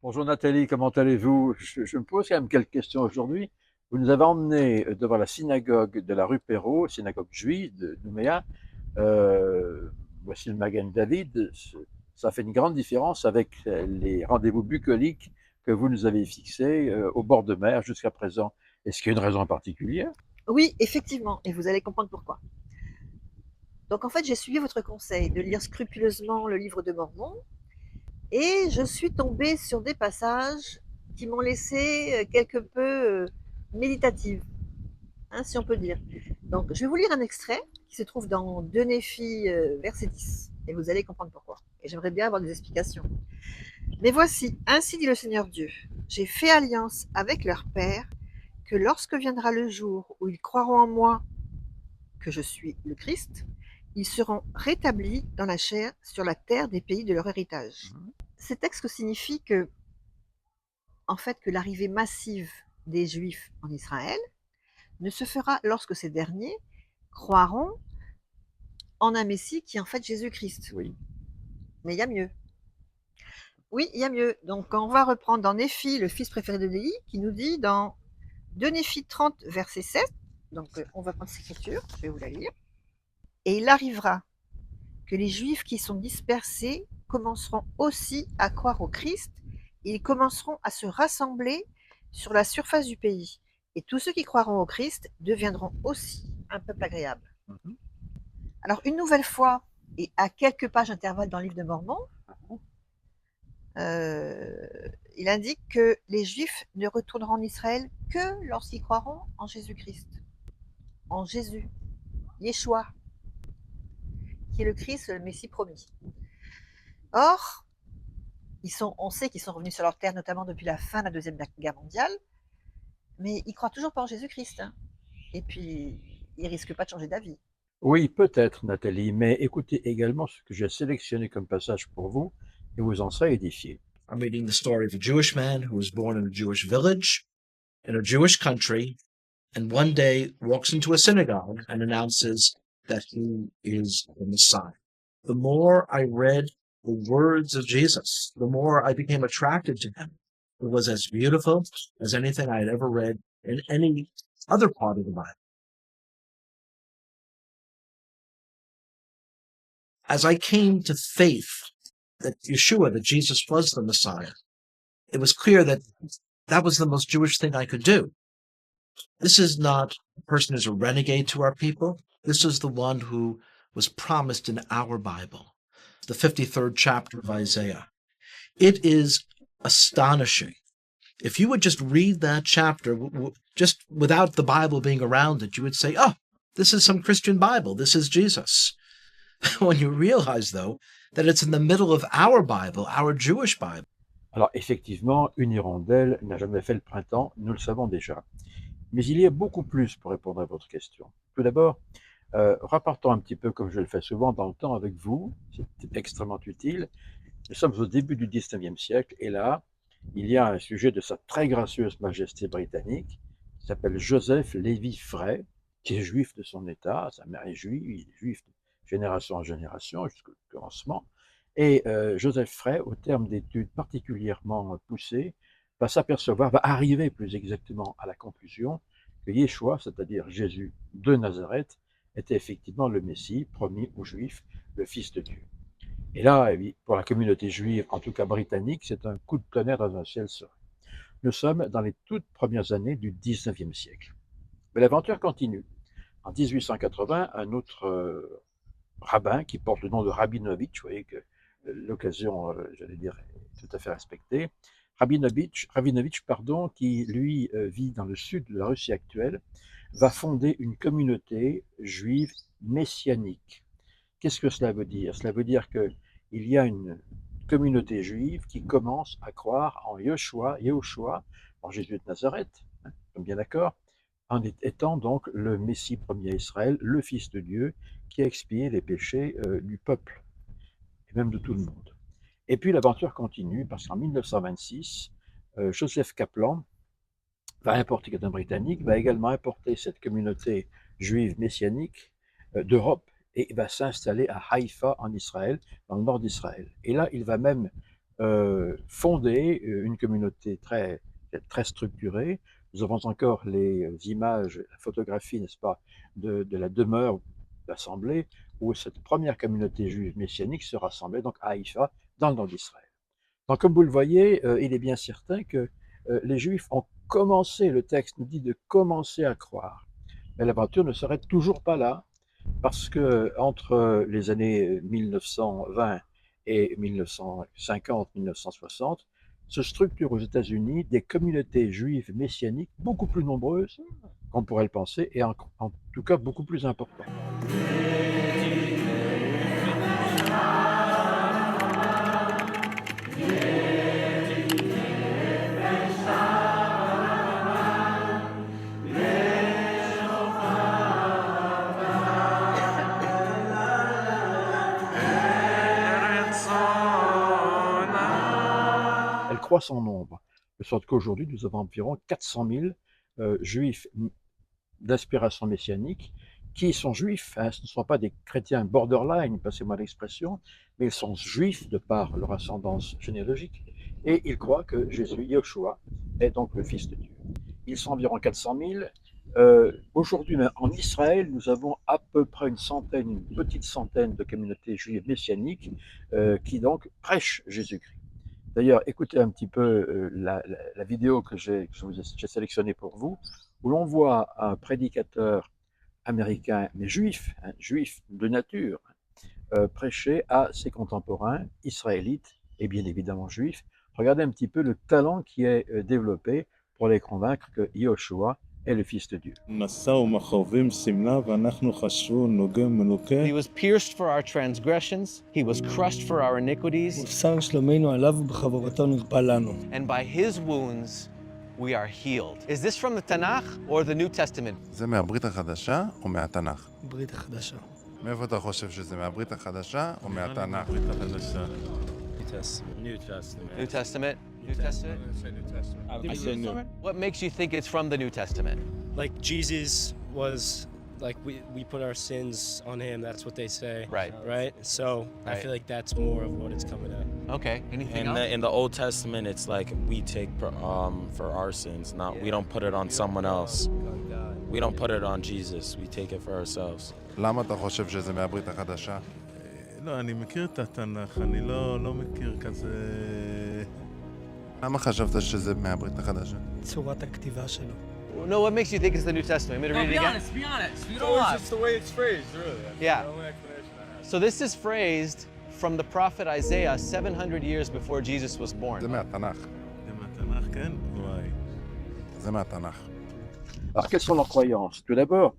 Bonjour Nathalie, comment allez-vous? Je me pose quand même quelques questions aujourd'hui. Vous nous avez emmenés devant la synagogue de la rue Perrault, synagogue juive de Nouméa. Voici le Magen David. Ça fait une grande différence avec les rendez-vous bucoliques que vous nous avez fixés au bord de mer jusqu'à présent. Est-ce qu'il y a une raison particulière? Oui, effectivement, et vous allez comprendre pourquoi. Donc en fait, j'ai suivi votre conseil de lire scrupuleusement le livre de Mormon et je suis tombée sur des passages qui m'ont laissé quelque peu méditative, hein, si on peut dire. Donc je vais vous lire un extrait qui se trouve dans 2 Néphi, verset 10, et vous allez comprendre pourquoi. Et j'aimerais bien avoir des explications. Mais voici, ainsi dit le Seigneur Dieu, j'ai fait alliance avec leur père, que lorsque viendra le jour où ils croiront en moi, que je suis le Christ, ils seront rétablis dans la chair sur la terre des pays de leur héritage. Mhm. Ces textes signifient que, en fait, que l'arrivée massive des Juifs en Israël ne se fera lorsque ces derniers croiront en un Messie qui est en fait Jésus-Christ. Oui. Mais il y a mieux. Oui, il y a mieux. Donc, on va reprendre dans Néphi, le fils préféré de Léhi, qui nous dit dans 2 Néphi 30, verset 7. Donc, on va prendre cette écriture, je vais vous la lire. Et il arrivera que les Juifs qui sont dispersés commenceront aussi à croire au Christ et ils commenceront à se rassembler sur la surface du pays. Et tous ceux qui croiront au Christ deviendront aussi un peuple agréable. Mhm. Alors, une nouvelle fois, et à quelques pages d'intervalle dans le livre de Mormon, euh, il indique que les Juifs ne retourneront en Israël que lorsqu'ils croiront en Jésus-Christ, en Jésus, Yeshua, qui est le Christ, le Messie promis. Or, on sait qu'ils sont revenus sur leur terre, notamment depuis la fin de la Deuxième Guerre mondiale, mais ils croient toujours pas en Jésus-Christ, hein. Et puis, ils risquent pas de changer d'avis. Oui, peut-être Nathalie, mais écoutez également ce que j'ai sélectionné comme passage pour vous et vous en serez édifiés. I'm reading the story of a Jewish man who was born in a Jewish village in a Jewish country and one day walks into a synagogue and announces that he is the Messiah. The more I read the words of Jesus, the more I became attracted to him. It was as beautiful as anything I had ever read in any other part of the Bible. As I came to faith that Yeshua, that Jesus was the Messiah, it was clear that that was the most Jewish thing I could do. This is not a person who's a renegade to our people. This is the one who was promised in our Bible, the 53rd chapter of Isaiah. It is astonishing. If you would just read that chapter, just without the Bible being around it, you would say, oh, this is some Christian Bible. This is Jesus. When you realize, though, that it's in the middle of our Bible, our Jewish Bible. Alors effectivement, une hirondelle n'a jamais fait le printemps, nous le savons déjà. Mais il y a beaucoup plus pour répondre à votre question. Tout d'abord, rapportons un petit peu, comme je le fais souvent dans le temps avec vous, c'est extrêmement utile. Nous sommes au début du 19e siècle et là, il y a un sujet de sa très gracieuse majesté britannique qui s'appelle Joseph Lévi Frey, qui est juif de son état, sa mère est juive, il est juif de génération en génération jusqu'au commencement. Et Joseph Frey, au terme d'études particulièrement poussées, va s'apercevoir, va arriver plus exactement à la conclusion que Yeshua, c'est-à-dire Jésus de Nazareth, était effectivement le Messie promis aux Juifs, le Fils de Dieu. Et là, pour la communauté juive, en tout cas britannique, c'est un coup de tonnerre dans un ciel serein. Nous sommes dans les toutes premières années du 19e siècle. Mais l'aventure continue. En 1880, un autre rabbin qui porte le nom de Rabinovitch, vous voyez que l'occasion, j'allais dire, est tout à fait respectée. Rabinovitch, pardon, qui lui vit dans le sud de la Russie actuelle, va fonder une communauté juive messianique. Qu'est-ce que cela veut dire? Cela veut dire qu'il y a une communauté juive qui commence à croire en Yahushua, en Jésus de Nazareth, hein, sommes bien d'accord, en étant donc le Messie premier à Israël, le Fils de Dieu, qui a expié les péchés du peuple, et même de tout le monde. Et puis l'aventure continue, parce qu'en 1926, Joseph Kaplan va importer, qui est un Britannique, va également importer cette communauté juive messianique d'Europe et va s'installer à Haïfa en Israël, dans le nord d'Israël. Et là, il va même fondé une communauté très structurée. Nous avons encore les images, la photographie, n'est-ce pas, de la demeure d'assemblée où cette première communauté juive messianique se rassemblait donc à Haïfa, dans le nord d'Israël. Donc, comme vous le voyez, il est bien certain que les Juifs ont commencé, le texte nous dit de commencer à croire. Mais l'aventure ne s'arrête toujours pas là, parce que entre les années 1920 et 1950-1960, se structurent aux États-Unis des communautés juives messianiques beaucoup plus nombreuses qu'on pourrait le penser, et en tout cas beaucoup plus importantes. Elles croissent en nombre, de sorte qu'aujourd'hui, nous avons environ 400 000 juifs d'inspiration messianique qui sont juifs. Hein, ce ne sont pas des chrétiens borderline, passez-moi l'expression, mais ils sont juifs de par leur ascendance généalogique, et ils croient que Jésus, Yeshua, est donc le Fils de Dieu. Ils sont environ 400 000. Aujourd'hui, en Israël, nous avons à peu près une petite centaine de communautés juives messianiques qui donc prêchent Jésus-Christ. D'ailleurs, écoutez un petit peu la vidéo que j'ai sélectionnée pour vous, où l'on voit un prédicateur américain, mais juif, hein, juif de nature, prêcher à ses contemporains israélites et bien évidemment juifs. Regardez un petit peu le talent qui est développé pour les convaincre que Yahushua est le Fils de Dieu. He was pierced for our transgressions, he was crushed for our iniquities, נפסר שלומנו עליו ובחבורתו נרפא לנו. and by his wounds we are healed. Is this from the Tanakh or the New Testament? זה מהברית החדשה או מהתנ"ך? ברית החדשה. מאיפה אתה חושב שזה, מהברית החדשה או מהתנ"ך? New Testament? New Testament? I say new. What makes you think it's from the New Testament? Like Jesus was, like we put our sins on him. That's what they say. Right. Right. So I Right. feel like that's more of what it's coming at. Okay. Anything In else? the Old Testament, it's like we take for our sins. Not we don't put it on someone else. We don't put it on Jesus. We take it for ourselves. למה אתה חושב שזה מהברית החדשה? לא, אני מכיר את התנ"ך, אני לא מכיר כזה... למה חשבת שזה מהברית החדשה? צורת הכתיבה שלו. No, what makes you think it's the New Testament? Want me to read it again? Be honest. You don't lie. It's just the way it's phrased, really. Yeah. The only explanation I have. So this is phrased from the prophet Isaiah 700 years before Jesus was born. זה מהתנ"ך. זה מהתנ"ך, כן? וואי. זה מהתנ"ך. Alors, quelles sont leurs croyances? Tout d'abord,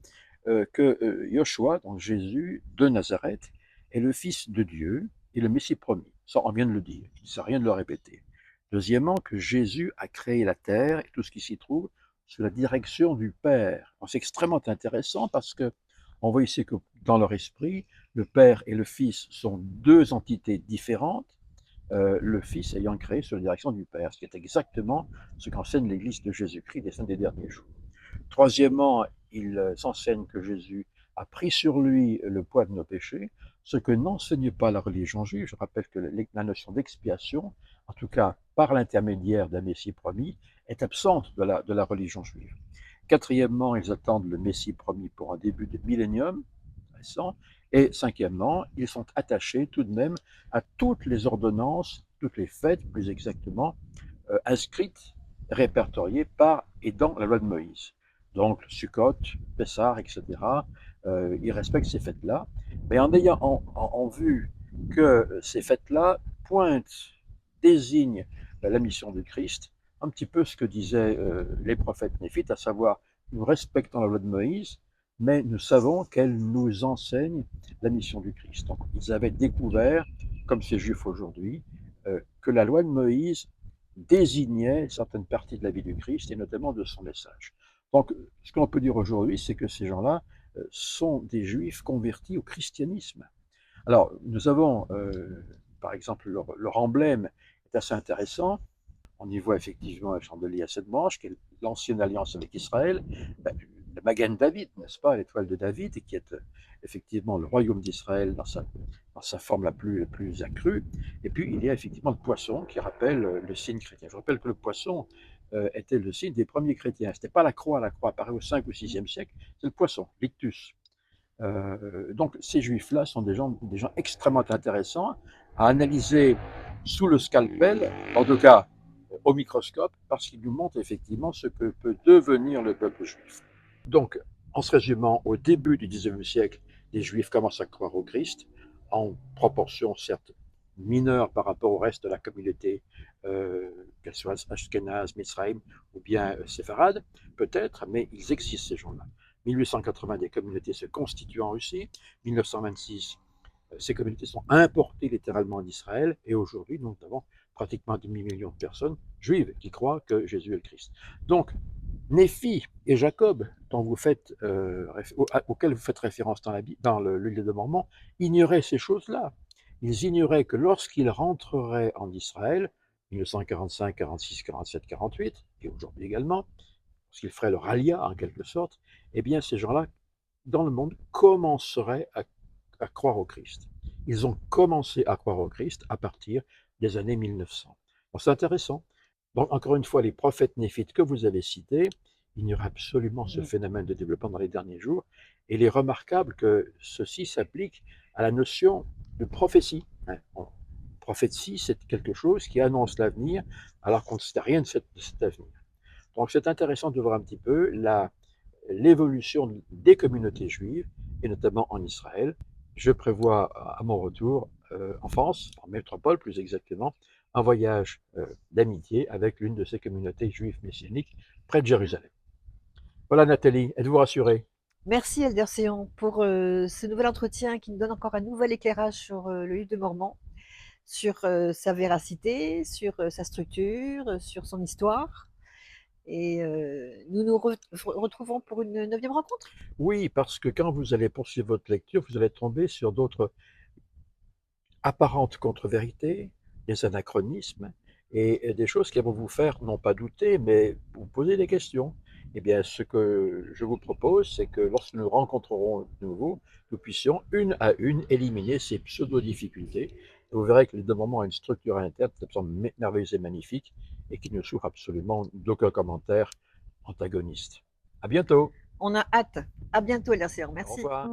que Yoshua, donc Jésus de Nazareth, est le Fils de Dieu et le Messie promis. Ça, on vient de le dire, il ne sert à rien de le répéter. Deuxièmement, que Jésus a créé la terre et tout ce qui s'y trouve sous la direction du Père. C'est extrêmement intéressant parce que on voit ici que dans leur esprit, le Père et le Fils sont deux entités différentes, le Fils ayant créé sous la direction du Père, ce qui est exactement ce qu'enseigne l'Église de Jésus-Christ des saints des derniers jours. Troisièmement, il s'enseigne que Jésus a pris sur lui le poids de nos péchés, ce que n'enseigne pas la religion juive. Je rappelle que la notion d'expiation, en tout cas par l'intermédiaire d'un Messie promis, est absente de la religion juive. Quatrièmement, ils attendent le Messie promis pour un début de millénium, intéressant. Et cinquièmement, ils sont attachés tout de même à toutes les ordonnances, toutes les fêtes, plus exactement, inscrites, répertoriées par et dans la loi de Moïse. Donc, le Sukkot, Pessah, etc. Ils respectent ces fêtes-là, mais en ayant en vue que ces fêtes-là pointent, désignent la mission du Christ, un petit peu ce que disaient les prophètes néphites, à savoir, nous respectons la loi de Moïse, mais nous savons qu'elle nous enseigne la mission du Christ. Donc, ils avaient découvert, comme ces Juifs aujourd'hui, que la loi de Moïse désignait certaines parties de la vie du Christ, et notamment de son message. Donc, ce qu'on peut dire aujourd'hui, c'est que ces gens-là sont des Juifs convertis au christianisme. Alors, nous avons, par exemple, leur emblème est assez intéressant. On y voit effectivement un chandelier à 7 branches, qui est l'ancienne alliance avec Israël. le Magen David, n'est-ce pas, l'étoile de David, qui est effectivement le royaume d'Israël dans sa forme la plus accrue. Et puis, il y a effectivement le poisson qui rappelle le signe chrétien. Je rappelle que le poisson était le signe des premiers chrétiens. Ce n'était pas la croix apparaît au 5 ou 6e siècle, c'est le poisson, l'ictus. Donc ces juifs-là sont des gens extrêmement intéressants à analyser sous le scalpel, en tout cas au microscope, parce qu'ils nous montrent effectivement ce que peut devenir le peuple juif. Donc, en se résumant, au début du XIXe siècle, les juifs commencent à croire au Christ, en proportion certes mineure par rapport au reste de la communauté, qu'elle soit Ashkenaz, Mizraïm ou bien séfarade, peut-être, mais ils existent ces gens-là. 1880, des communautés se constituent en Russie. 1926, ces communautés sont importées littéralement en Israël. Et aujourd'hui, nous avons pratiquement un demi-million de personnes juives qui croient que Jésus est le Christ. Donc, Néphi et Jacob, auxquels vous faites référence dans le livre de Mormon, ignoraient ces choses-là. Ils ignoraient que lorsqu'ils rentreraient en Israël, 1945, 46, 47, 48, et aujourd'hui également, parce qu'ils feraient leur alia en quelque sorte, eh bien ces gens-là, dans le monde, commenceraient à croire au Christ. Ils ont commencé à croire au Christ à partir des années 1900. Bon, c'est intéressant. Donc, encore une fois, les prophètes néphites que vous avez cités, il y aura absolument ce phénomène de développement dans les derniers jours. Et il est remarquable que ceci s'applique à la notion de prophétie. Prophétie, c'est quelque chose qui annonce l'avenir, alors qu'on ne sait rien de cet avenir. Donc c'est intéressant de voir un petit peu l'évolution des communautés juives, et notamment en Israël. Je prévois à mon retour en France, en métropole plus exactement, un voyage d'amitié avec l'une de ces communautés juives messianiques près de Jérusalem. Voilà Nathalie, êtes-vous rassurée? Merci Elder Séon pour ce nouvel entretien qui nous donne encore un nouvel éclairage sur le livre de Mormon, sur sa véracité, sur sa structure, sur son histoire. Et nous nous retrouvons pour une 9e rencontre. Oui, parce que quand vous allez poursuivre votre lecture, vous allez tomber sur d'autres apparentes contre-vérités, des anachronismes et des choses qui vont vous faire non pas douter, mais vous poser des questions. Eh bien, ce que je vous propose, c'est que lorsque nous rencontrerons de nouveau, nous puissions une à une éliminer ces pseudo-difficultés. Vous verrez que les deux moments ont une structure interne qui semble merveilleuse et magnifique et qui ne souffre absolument d'aucun commentaire antagoniste. À bientôt. On a hâte. À bientôt, Elder Séon. Au Merci. revoir.